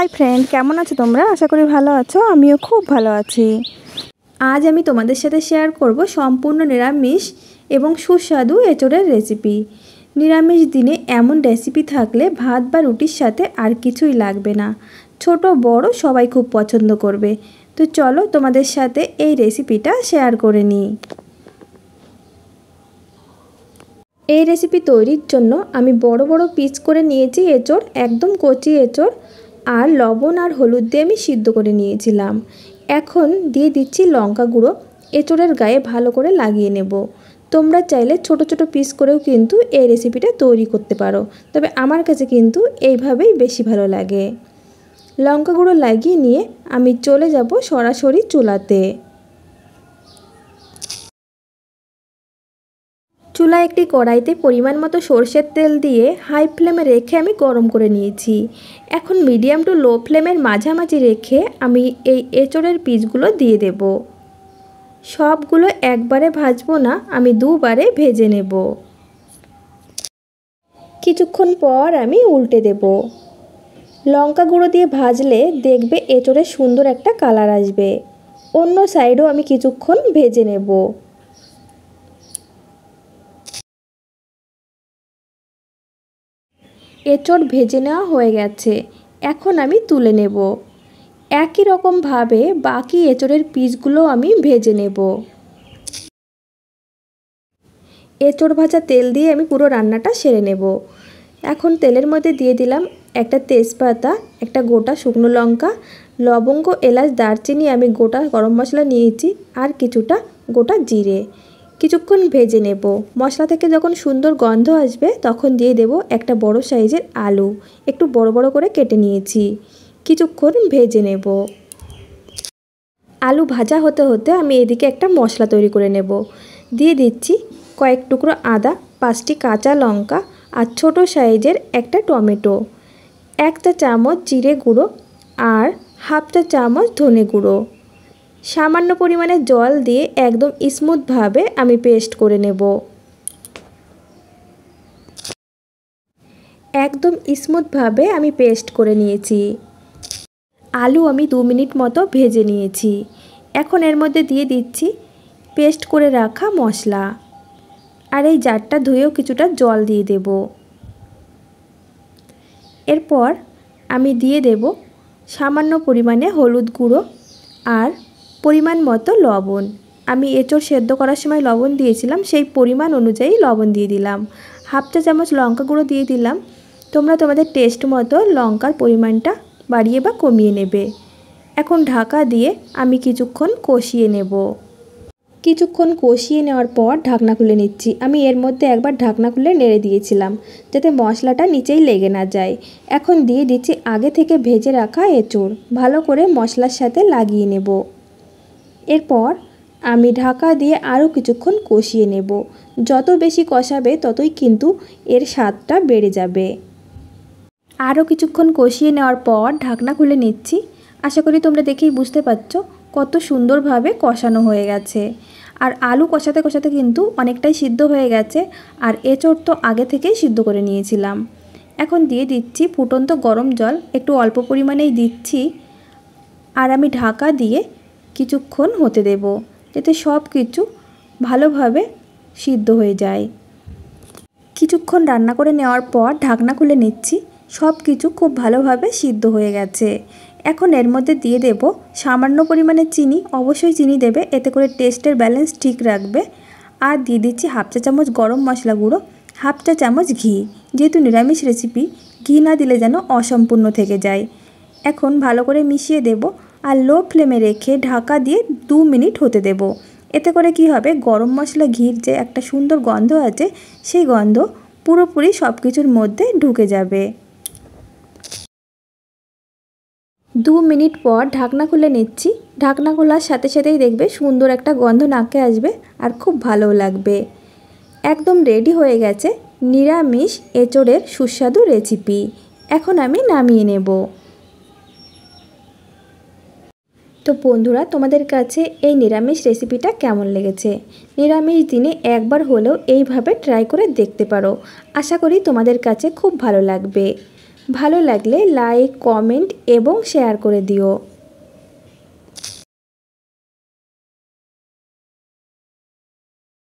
High friend केमन आछो तोमरा आशा करी भालो आछो आमिओ खूब भालो आछि। आज आमी तोमादेर साथे शेयर करब सम्पूर्ण निरामिष एवं सुस्वादु एचोड़ेर रेसिपि। निरामिष दिने एमन रेसिपि थाकले भात बा रुटिर साथे आर किछुई लागबे ना, छोटो बड़ो सबाई खूब पछंद करबे। तो चलो तोमादेर साथे एई रेसिपिटा शेयर करे निई। এই রেসিপি তৈরির জন্য আমি বড় বড় পিস করে নিয়েছি এঁচড়, একদম কচি এঁচড়, আর লবণ আর হলুদ দিয়ে আমি সিদ্ধ করে নিয়েছিলাম। এখন দিয়ে দিচ্ছি লঙ্কা গুঁড়ো, এঁচড়ের গায়ে ভালো করে লাগিয়ে নেব। তোমরা চাইলে ছোট ছোট পিস করেও কিন্তু এই রেসিপিটা তৈরি করতে পারো, তবে আমার কাছে কিন্তু এইভাবেই বেশি ভালো লাগে। লঙ্কা গুঁড়ো লাগিয়ে নিয়ে আমি চলে যাব সরাসরি চুলাতে। चूला एक कड़ाईते परिमाण मतो सर्षेर तेल दिए हाई फ्लेमे रेखे आमी गरम करे निएछि। एखन मीडियम टू लो फ्लेमेर माझामाझि रेखे आमी एई एचोड़ेर पिसगुलो दिए देब। सबगुलो एकबारे भाजबो ना, आमी दुबारे भेजे नेब। किछुक्षण पर आमी उल्टे देब। लंका गुड़ो दिए भाजले देखबे एचोड़े सुंदर एकटा कालार आसबे। अन्य साइडो आमी किछुक्षण भेजे नेब। एचड़ भेजे नेওয়া হয়ে গেছে, এখন আমি তুলে নেব। একই রকম ভাবে বাকি এচড়ের পিসগুলো আমি ভেজে নেব। এচড় ভাজা তেল দিয়ে আমি পুরো রান্নাটা সেরে নেব। এখন তেলের মধ্যে দিয়ে দিলাম একটা তেজপাতা, একটা গোটা শুকনো লঙ্কা, লবঙ্গ, এলাচ, দারচিনি, আমি গোটা গরম মশলা নিয়েছি, আর কিছুটা গোটা জিরে। কিছুক্ষণ ভেজে নেব। মশলা থেকে যখন সুন্দর গন্ধ আসবে তখন দিয়ে দেব একটা বড় সাইজের আলু, একটু বড় বড় করে কেটে নিয়েছি। কিছুক্ষণ ভেজে নেব। আলু ভাজা হতে হতে আমি এদিকে একটা মশলা তৈরি করে নেব। দিয়ে দিচ্ছি কয়েক টুকরো আদা, 5টি কাঁচা লঙ্কা, আর ছোট সাইজের একটা টমেটো, 1 চা চামচ জিরে গুঁড়ো, আর হাফ চা চামচ ধনে গুঁড়ো। সামান্য পরিমাণে জল দিয়ে একদম স্মুথ ভাবে আমি পেস্ট করে নেব। একদম স্মুথ ভাবে আমি পেস্ট করে নিয়েছি। আলু আমি 2 মিনিট মতো ভেজে নিয়েছি। এখন এর মধ্যে দিয়ে দিচ্ছি পেস্ট করে রাখা মশলা, আর এই জারটা ধুয়েও কিছুটা জল দিয়ে দেব। এরপর আমি দিয়ে দেব সামান্য পরিমাণে হলুদ গুঁড়ো আর পরিমাণ মতো লবণ। আমি এঁচড় সেদ্ধ করার সময় লবণ দিয়েছিলাম, সেই পরিমাণ অনুযায়ী লবণ দিয়ে দিলাম। হাফ চা চামচ লঙ্কা গুঁড়ো দিয়ে দিলাম। তোমরা তোমাদের টেস্ট মতো লঙ্কার পরিমাণটা বাড়িয়ে বা কমিয়ে নেবে। এখন ঢাকা দিয়ে আমি কিছুক্ষণ কষিয়ে নেব। কিছুক্ষণ কষিয়ে নেওয়ার পর ঢাকনা খুলে নিচ্ছি। আমি এর মধ্যে একবার ঢাকনা খুলে নেড়ে দিয়েছিলাম যাতে মশলাটা নিচেই লেগে না যায়। এখন দিয়ে দিচ্ছি আগে থেকে ভেজে রাখা এঁচড়, ভালো করে মশলার সাথে লাগিয়ে নেব। এরপর আমি ঢাকা দিয়ে আরও কিছুক্ষণ কষিয়ে নেব। যত বেশি কষাবে ততই কিন্তু এর স্বাদটা বেড়ে যাবে। আরও কিছুক্ষণ কষিয়ে নেওয়ার পর ঢাকনা খুলে নিচ্ছি। আশা করি তোমরা দেখেই বুঝতে পারছো কত সুন্দরভাবে কষানো হয়ে গেছে। আর আলু কষাতে কষাতে কিন্তু অনেকটাই সিদ্ধ হয়ে গেছে, আর এঁচড় তো আগে থেকেই সিদ্ধ করে নিয়েছিলাম। এখন দিয়ে দিচ্ছি ফুটন্ত গরম জল, একটু অল্প পরিমাণেই দিচ্ছি, আর আমি ঢাকা দিয়ে কিছুক্ষণ হতে দেব যাতে সব কিছু ভালোভাবে সিদ্ধ হয়ে যায়। কিছুক্ষণ রান্না করে নেওয়ার পর ঢাকনা খুলে নিচ্ছি। সব কিছু খুব ভালোভাবে সিদ্ধ হয়ে গেছে। এখন এর মধ্যে দিয়ে দেব সামান্য পরিমাণে চিনি, অবশ্যই চিনি দেবে, এতে করে টেস্টের ব্যালেন্স ঠিক রাখবে। আর দিয়ে দিচ্ছি হাফ চা চামচ গরম মশলা গুঁড়ো, হাফ চা চামচ ঘি। যেহেতু নিরামিষ রেসিপি, ঘি না দিলে যেন অসম্পূর্ণ থেকে যায়। এখন ভালো করে মিশিয়ে দেব, আর লো ফ্লেমে রেখে ঢাকা দিয়ে 2 মিনিট হতে দেব। এতে করে কি হবে, গরম মশলা ঘির যে একটা সুন্দর গন্ধ আছে সেই গন্ধ পুরোপুরি সব কিছুর মধ্যে ঢুকে যাবে। 2 মিনিট পর ঢাকনা খুলে নিচ্ছি। ঢাকনা খোলার সাথে সাথেই দেখবে সুন্দর একটা গন্ধ নাকে আসবে, আর খুব ভালোও লাগবে। একদম রেডি হয়ে গেছে নিরামিষ এঁচড়ের সুস্বাদু রেসিপি। এখন আমি নামিয়ে নেব। তো বন্ধুরা, তোমাদের কাছে এই নিরামিষ রেসিপিটা কেমন লেগেছে? নিরামিষ দিনে একবার হলেও এইভাবে ট্রাই করে দেখতে পারো। আশা করি তোমাদের কাছে খুব ভালো লাগবে। ভালো লাগলে লাইক, কমেন্ট এবং শেয়ার করে দিও।